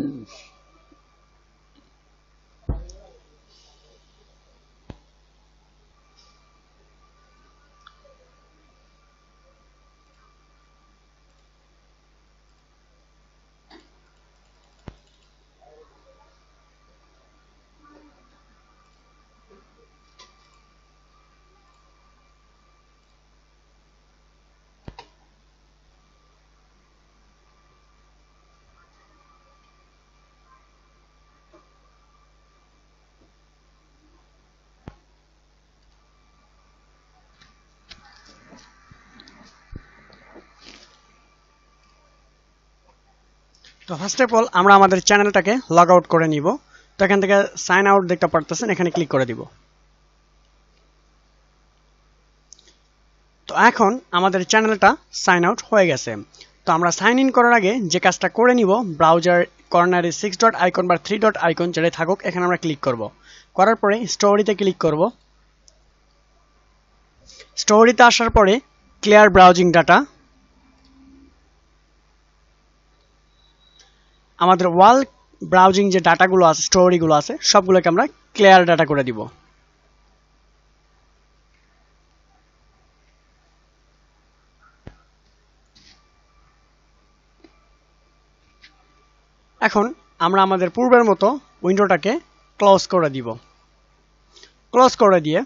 তো first of all আমরা আমাদের চ্যানেলটাকে লগ আউট করে নিব। তো এখান থেকে সাইন আউট দেখতে পারতেছেন, এখানে ক্লিক করে দিব। তো এখন আমাদের চ্যানেলটা সাইন আউট হয়ে গেছে। তো আমরা সাইন ইন করার আগে যে কাজটা করে নিব, ব্রাউজার কর্নারে 6 ডট আইকন বা 3 ডট আইকন যেটা থাকুক এখানে আমরা ক্লিক করব। করার পরে স্টোরিতে ক্লিক করব। স্টোরিতে আসার পরে ক্লিয়ার ব্রাউজিং ডাটা, আমাদের ওয়াল ব্রাউজিং যে ডাটাগুলো আছে, স্টোরিগুলো আছে, সবগুলোকে আমরা ক্লিয়ার ডাটা করে দিব। এখন আমরা আমাদের পূর্বের মতো উইন্ডোটাকে ক্লোজ করে দিব। ক্লোজ করে দিয়ে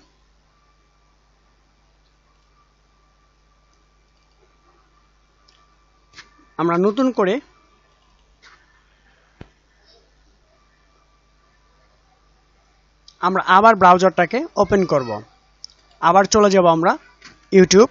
আমরা নতুন করে আমরা আবার ব্রাউজারটাকে ওপেন করব। আবার চলে যাব আমরা ইউটিউব